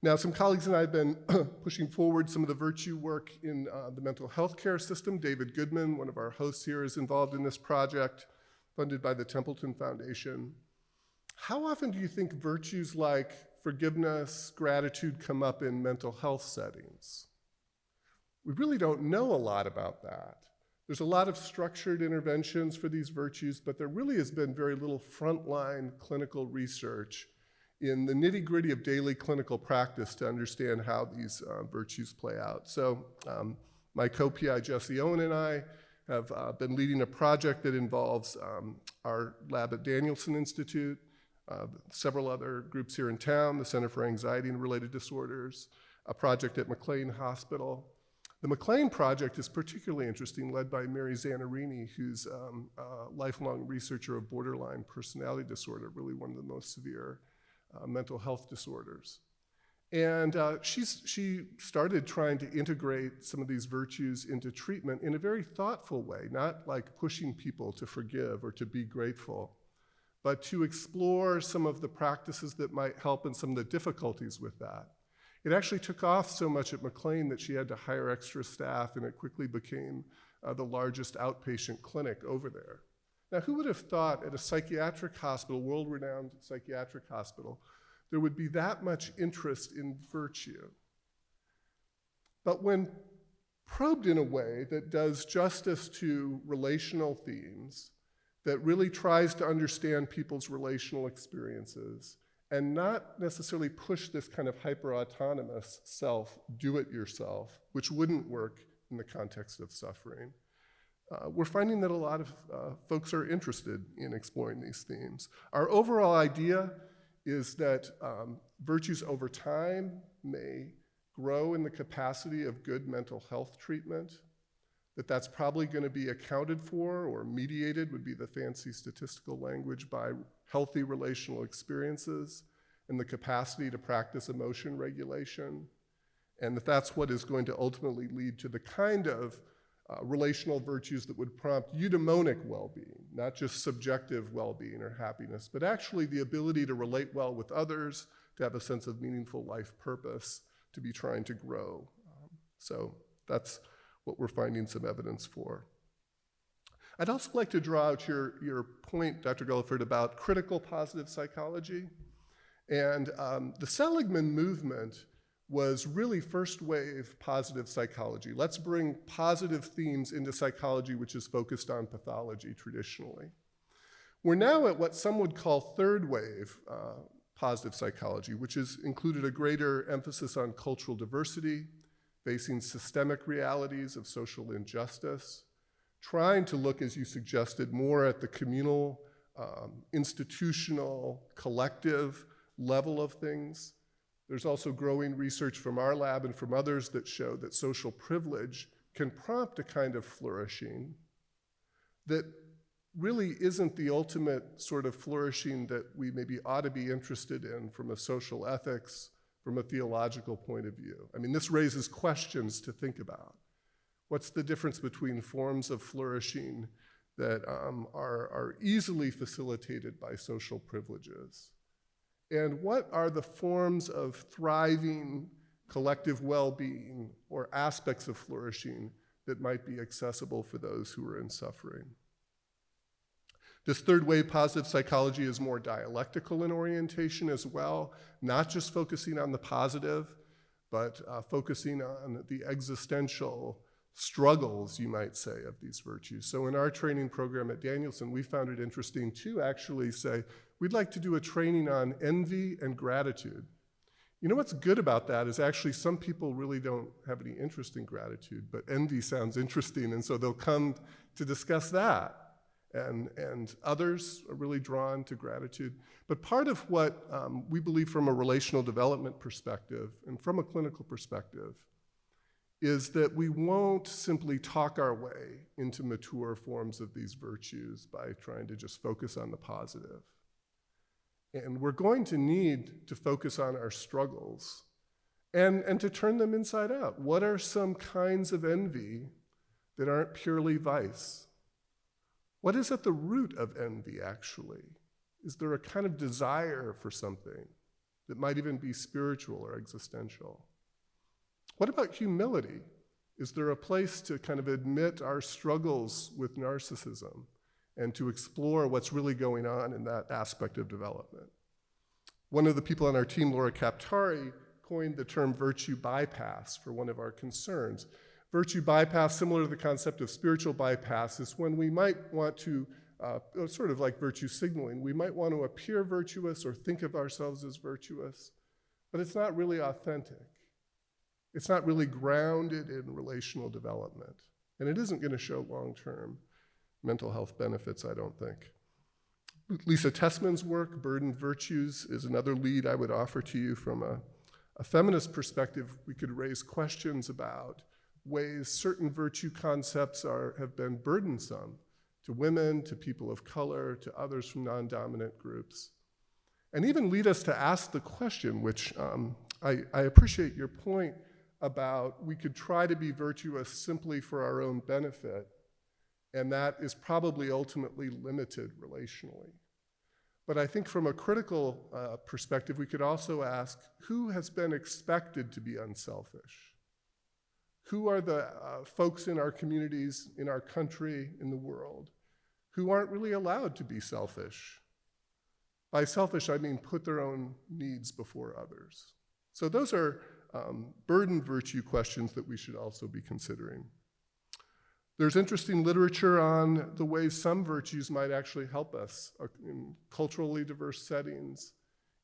Now, some colleagues and I have been pushing forward some of the virtue work in the mental health care system. David Goodman, one of our hosts here, is involved in this project, funded by the Templeton Foundation. How often do you think virtues like forgiveness, gratitude come up in mental health settings? We really don't know a lot about that. There's a lot of structured interventions for these virtues, but there really has been very little frontline clinical research in the nitty-gritty of daily clinical practice to understand how these virtues play out. So my co-PI Jesse Owen and I have been leading a project that involves our lab at Danielson Institute, several other groups here in town, the Center for Anxiety and Related Disorders, a project at McLean Hospital. The McLean project is particularly interesting, led by Mary Zanarini, who's a lifelong researcher of borderline personality disorder, really one of the most severe mental health disorders. And she started trying to integrate some of these virtues into treatment in a very thoughtful way, not like pushing people to forgive or to be grateful, but to explore some of the practices that might help and some of the difficulties with that. It actually took off so much at McLean that she had to hire extra staff, and it quickly became the largest outpatient clinic over there. Now, who would have thought at a psychiatric hospital, world-renowned psychiatric hospital, there would be that much interest in virtue? But when probed in a way that does justice to relational themes, that really tries to understand people's relational experiences, and not necessarily push this kind of hyper-autonomous self, do-it-yourself, which wouldn't work in the context of suffering, we're finding that a lot of folks are interested in exploring these themes. Our overall idea is that virtues over time may grow in the capacity of good mental health treatment, that's probably going to be accounted for or mediated, would be the fancy statistical language, by healthy relational experiences and the capacity to practice emotion regulation, and that's what is going to ultimately lead to the kind of relational virtues that would prompt eudaimonic well-being, not just subjective well-being or happiness, but actually the ability to relate well with others, to have a sense of meaningful life purpose, to be trying to grow. So that's what we're finding some evidence for. I'd also like to draw out your point, Dr. Gulliford, about critical positive psychology. And the Seligman movement was really first wave positive psychology. Let's bring positive themes into psychology, which is focused on pathology traditionally. We're now at what some would call third wave positive psychology, which has included a greater emphasis on cultural diversity, facing systemic realities of social injustice, trying to look, as you suggested, more at the communal, institutional, collective level of things. There's also growing research from our lab and from others that show that social privilege can prompt a kind of flourishing that really isn't the ultimate sort of flourishing that we maybe ought to be interested in from a social ethics, from a theological point of view. I mean, this raises questions to think about. What's the difference between forms of flourishing that are easily facilitated by social privileges? And what are the forms of thriving collective well-being or aspects of flourishing that might be accessible for those who are in suffering? This third wave positive psychology is more dialectical in orientation as well, not just focusing on the positive, but focusing on the existential struggles, you might say, of these virtues. So in our training program at Danielson, we found it interesting to actually say, we'd like to do a training on envy and gratitude. You know what's good about that is actually some people really don't have any interest in gratitude, but envy sounds interesting, and so they'll come to discuss that. And others are really drawn to gratitude. But part of what we believe from a relational development perspective and from a clinical perspective is that we won't simply talk our way into mature forms of these virtues by trying to just focus on the positive. And we're going to need to focus on our struggles and to turn them inside out. What are some kinds of envy that aren't purely vice? What is at the root of envy, actually? Is there a kind of desire for something that might even be spiritual or existential? What about humility? Is there a place to kind of admit our struggles with narcissism and to explore what's really going on in that aspect of development? One of the people on our team, Laura Kaptari, coined the term virtue bypass for one of our concerns. Virtue bypass, similar to the concept of spiritual bypass, is when we might want to, sort of like virtue signaling, we might want to appear virtuous or think of ourselves as virtuous, but it's not really authentic. It's not really grounded in relational development. And it isn't going to show long-term mental health benefits, I don't think. Lisa Tessman's work, Burdened Virtues, is another lead I would offer to you from a feminist perspective. We could raise questions about ways certain virtue concepts have been burdensome to women, to people of color, to others from non-dominant groups, and even lead us to ask the question, which I appreciate your point about we could try to be virtuous simply for our own benefit, and that is probably ultimately limited relationally. But I think from a critical perspective, we could also ask, who has been expected to be unselfish? Who are the folks in our communities, in our country, in the world, who aren't really allowed to be selfish? By selfish, I mean put their own needs before others. So those are burden virtue questions that we should also be considering. There's interesting literature on the ways some virtues might actually help us in culturally diverse settings,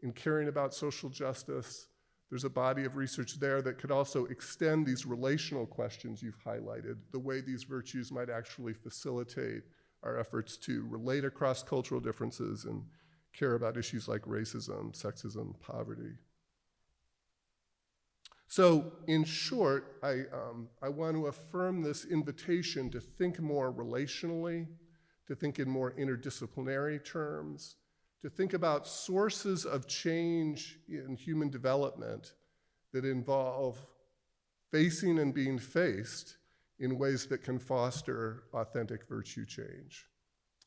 in caring about social justice. There's a body of research there that could also extend these relational questions you've highlighted, the way these virtues might actually facilitate our efforts to relate across cultural differences and care about issues like racism, sexism, poverty. So in short, I want to affirm this invitation to think more relationally, to think in more interdisciplinary terms, to think about sources of change in human development that involve facing and being faced in ways that can foster authentic virtue change.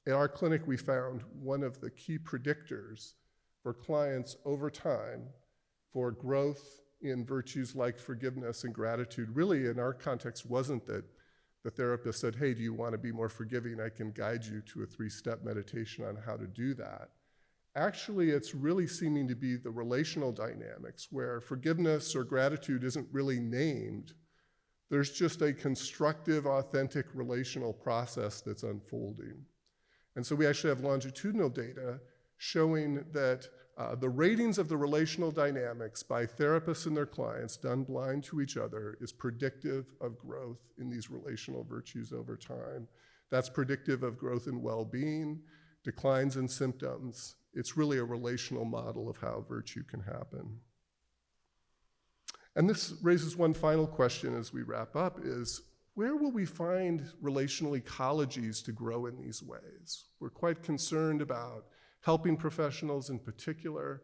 In our clinic, we found one of the key predictors for clients over time for growth in virtues like forgiveness and gratitude really in our context wasn't that the therapist said, hey, do you want to be more forgiving? I can guide you to a 3-step meditation on how to do that. Actually, it's really seeming to be the relational dynamics where forgiveness or gratitude isn't really named. There's just a constructive, authentic relational process that's unfolding. And so we actually have longitudinal data showing that the ratings of the relational dynamics by therapists and their clients done blind to each other is predictive of growth in these relational virtues over time. That's predictive of growth in well-being, declines in symptoms. It's really a relational model of how virtue can happen. And this raises one final question as we wrap up is, where will we find relational ecologies to grow in these ways? We're quite concerned about helping professionals in particular,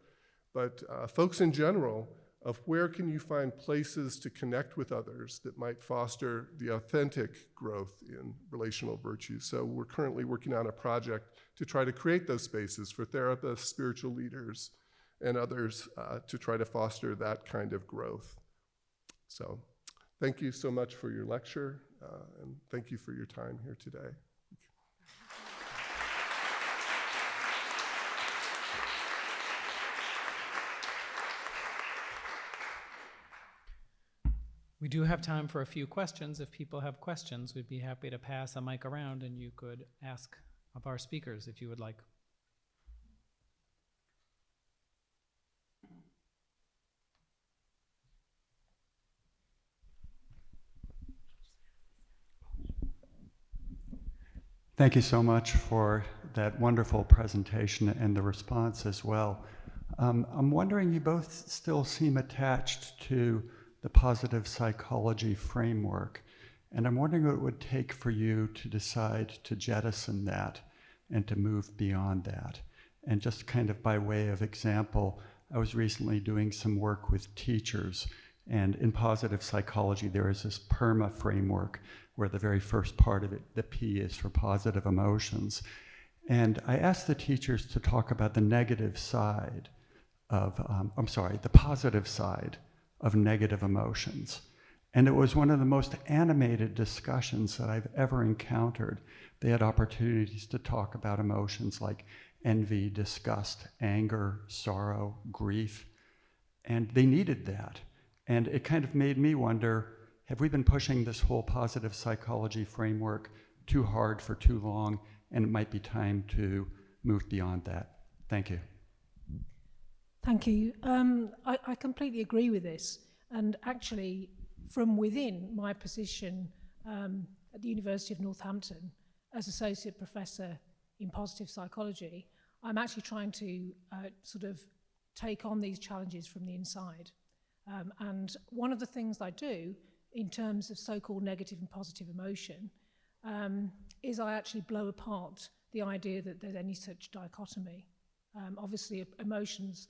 but folks in general, of where can you find places to connect with others that might foster the authentic growth in relational virtues. So we're currently working on a project to try to create those spaces for therapists, spiritual leaders, and others to try to foster that kind of growth. So thank you so much for your lecture, and thank you for your time here today. We do have time for a few questions. If people have questions, we'd be happy to pass a mic around and you could ask of our speakers if you would like. Thank you so much for that wonderful presentation and the response as well. I'm wondering, you both still seem attached to the positive psychology framework, and I'm wondering what it would take for you to decide to jettison that and to move beyond that. And just kind of by way of example, I was recently doing some work with teachers, and in positive psychology there is this PERMA framework where the very first part of it, the P, is for positive emotions. And I asked the teachers to talk about the negative side of, the positive side of negative emotions. And it was one of the most animated discussions that I've ever encountered. They had opportunities to talk about emotions like envy, disgust, anger, sorrow, grief, and they needed that. And it kind of made me wonder, have we been pushing this whole positive psychology framework too hard for too long, and it might be time to move beyond that? Thank you. Thank you. I completely agree with this. And actually, from within my position at the University of Northampton as Associate Professor in Positive Psychology, I'm actually trying to sort of take on these challenges from the inside. And one of the things I do in terms of so-called negative and positive emotion is I actually blow apart the idea that there's any such dichotomy. Obviously, emotions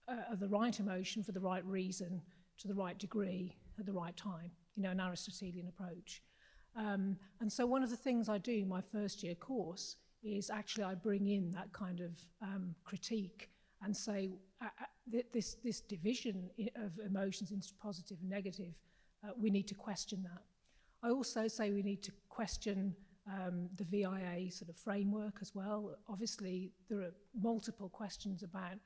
are the right emotion for the right reason, to the right degree, at the right time, you know, an Aristotelian approach. And so one of the things I do in my first year course is actually I bring in that kind of critique and say this division of emotions into positive and negative, we need to question that. I also say we need to question the VIA sort of framework as well. Obviously, there are multiple questions about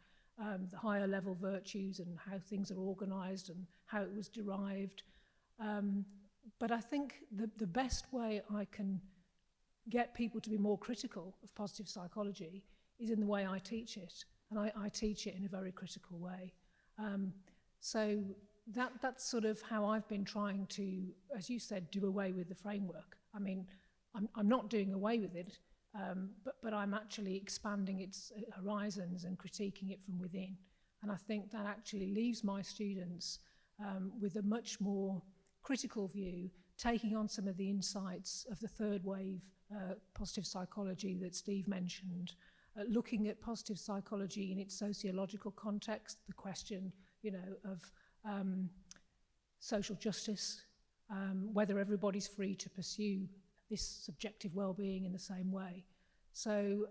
the higher level virtues and how things are organized and how it was derived. But I think the best way I can get people to be more critical of positive psychology is in the way I teach it. And I teach it in a very critical way. So that's sort of how I've been trying to, as you said, do away with the framework. I mean, I'm not doing away with it. but I'm actually expanding its horizons and critiquing it from within. And I think that actually leaves my students with a much more critical view, taking on some of the insights of the third wave positive psychology that Steve mentioned, looking at positive psychology in its sociological context, the question, of social justice, whether everybody's free to pursue this subjective well-being in the same way. So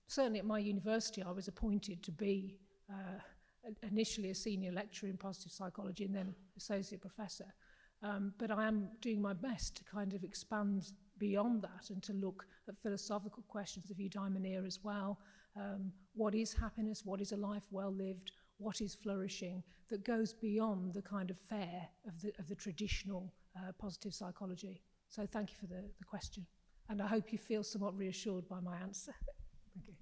certainly at my university, I was appointed to be initially a senior lecturer in positive psychology and then associate professor. But I am doing my best to kind of expand beyond that and to look at philosophical questions of eudaimonia as well. What is happiness? What is a life well lived? What is flourishing? That goes beyond the kind of fare of the traditional positive psychology. So thank you for the question. And I hope you feel somewhat reassured by my answer. Thank you.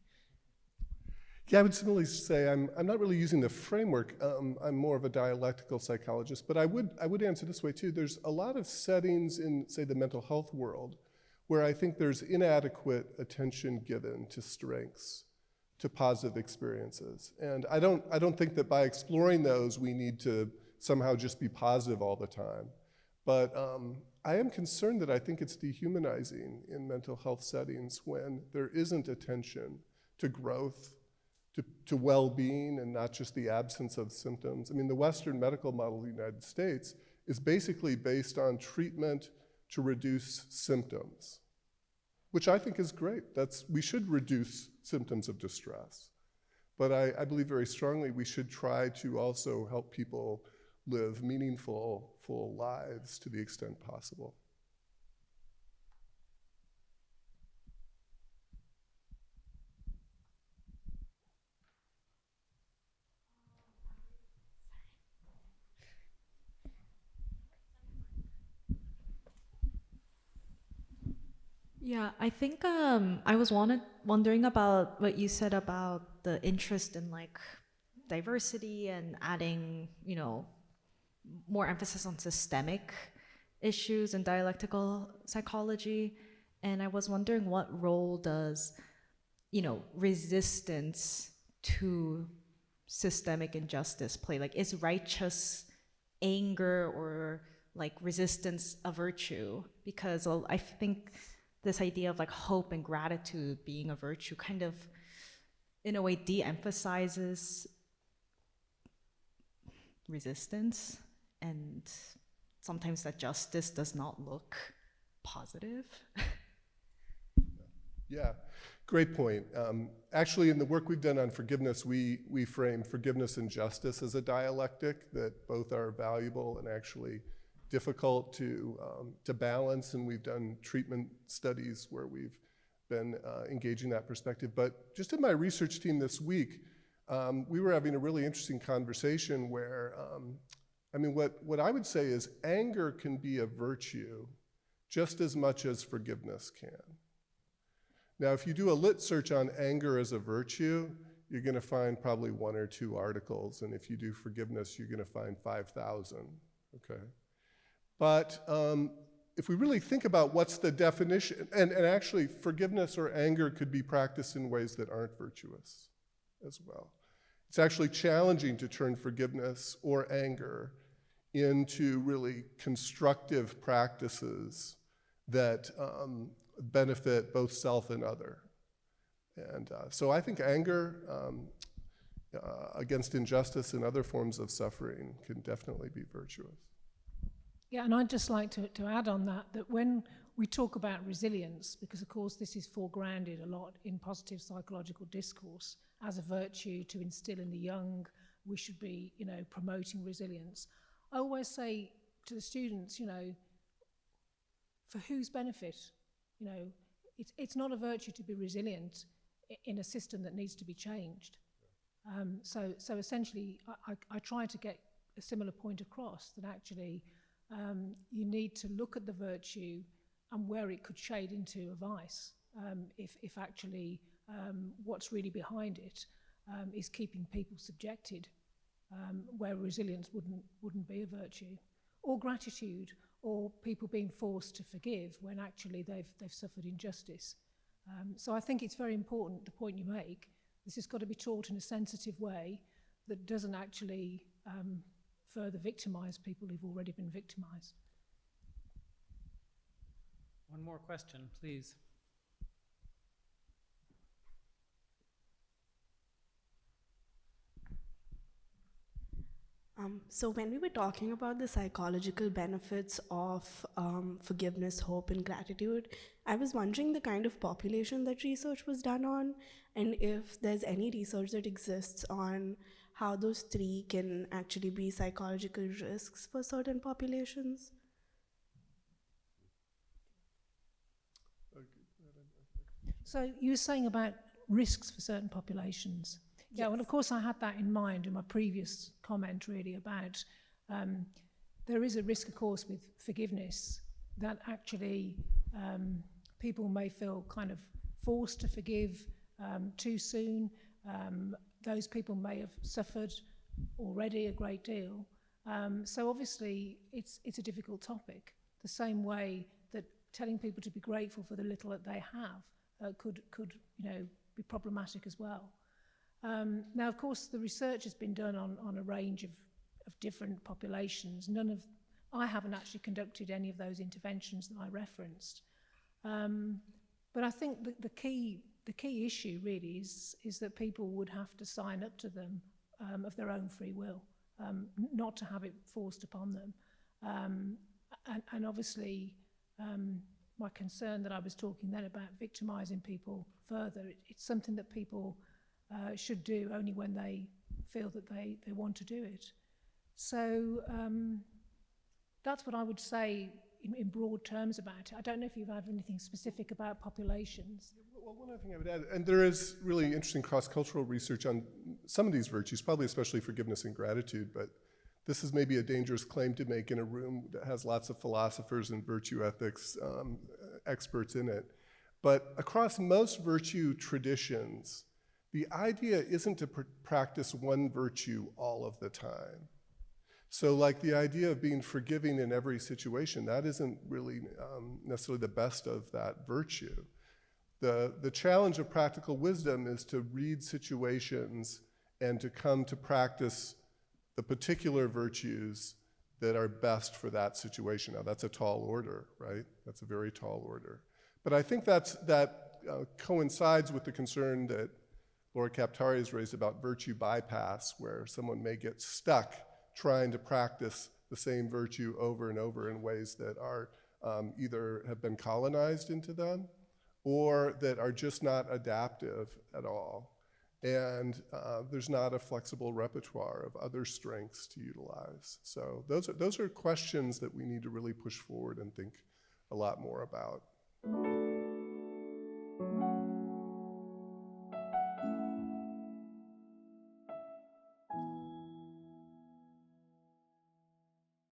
Yeah, I would similarly say I'm not really using the framework. I'm more of a dialectical psychologist, but I would answer this way too. There's a lot of settings in, say, the mental health world where I think there's inadequate attention given to strengths, to positive experiences. And I don't think that by exploring those we need to somehow just be positive all the time. But I am concerned that I think it's dehumanizing in mental health settings when there isn't attention to growth, to well-being, and not just the absence of symptoms. I mean, the Western medical model of the United States is basically based on treatment to reduce symptoms, which I think is great. We should reduce symptoms of distress. But I believe very strongly we should try to also help people live meaningful, full lives to the extent possible. Yeah, I think I was wondering about what you said about the interest in like diversity and adding, more emphasis on systemic issues in dialectical psychology. And I was wondering what role does, resistance to systemic injustice play? Like, is righteous anger or like resistance a virtue? Because I think this idea of like hope and gratitude being a virtue kind of, in a way, de-emphasizes resistance, and sometimes that justice does not look positive. Yeah, great point. Actually, in the work we've done on forgiveness, we frame forgiveness and justice as a dialectic that both are valuable and actually difficult to balance, and we've done treatment studies where we've been engaging that perspective. But just in my research team this week, we were having a really interesting conversation where, what I would say is anger can be a virtue just as much as forgiveness can. Now, if you do a lit search on anger as a virtue, you're going to find probably 1 or 2 articles, and if you do forgiveness, you're going to find 5,000, okay? But if we really think about what's the definition, and actually forgiveness or anger could be practiced in ways that aren't virtuous as well. It's actually challenging to turn forgiveness or anger into really constructive practices that benefit both self and other. And so I think anger against injustice and other forms of suffering can definitely be virtuous. Yeah, and I'd just like to add on that when we talk about resilience, because of course this is foregrounded a lot in positive psychological discourse as a virtue to instill in the young, we should be, promoting resilience. I always say to the students, for whose benefit? It's not a virtue to be resilient in a system that needs to be changed. So essentially, I try to get a similar point across that actually you need to look at the virtue and where it could shade into a vice, if actually what's really behind it is keeping people subjected, where resilience wouldn't be a virtue, or gratitude, or people being forced to forgive when actually they've suffered injustice. So I think it's very important, the point you make. This has got to be taught in a sensitive way that doesn't actually further victimise people who've already been victimised. One more question, please. So when we were talking about the psychological benefits of forgiveness, hope, and gratitude, I was wondering the kind of population that research was done on, and if there's any research that exists on how those three can actually be psychological risks for certain populations. So you were saying about risks for certain populations. Yeah, well, of course, I had that in mind in my previous comment, really, about there is a risk, of course, with forgiveness that actually people may feel kind of forced to forgive too soon. Those people may have suffered already a great deal. So obviously, it's a difficult topic. The same way that telling people to be grateful for the little that they have could be problematic as well. Now, of course, the research has been done on a range of different populations. I haven't actually conducted any of those interventions that I referenced. But I think the key issue really is that people would have to sign up to them of their own free will, not to have it forced upon them. And obviously, my concern that I was talking then about victimising people further, it's something that people should do only when they feel that they want to do it. So that's what I would say in broad terms about it. I don't know if you have anything specific about populations. Well, one other thing I would add, and there is really interesting cross-cultural research on some of these virtues, probably especially forgiveness and gratitude, but this is maybe a dangerous claim to make in a room that has lots of philosophers and virtue ethics experts in it. But across most virtue traditions, the idea isn't to practice one virtue all of the time. So like the idea of being forgiving in every situation, that isn't really necessarily the best of that virtue. The challenge of practical wisdom is to read situations and to come to practice the particular virtues that are best for that situation. Now that's a tall order, right? That's a very tall order. But I think that coincides with the concern that Laura Kaptari has raised about virtue bypass, where someone may get stuck trying to practice the same virtue over and over in ways that are either have been colonized into them or that are just not adaptive at all. And there's not a flexible repertoire of other strengths to utilize. So those are questions that we need to really push forward and think a lot more about.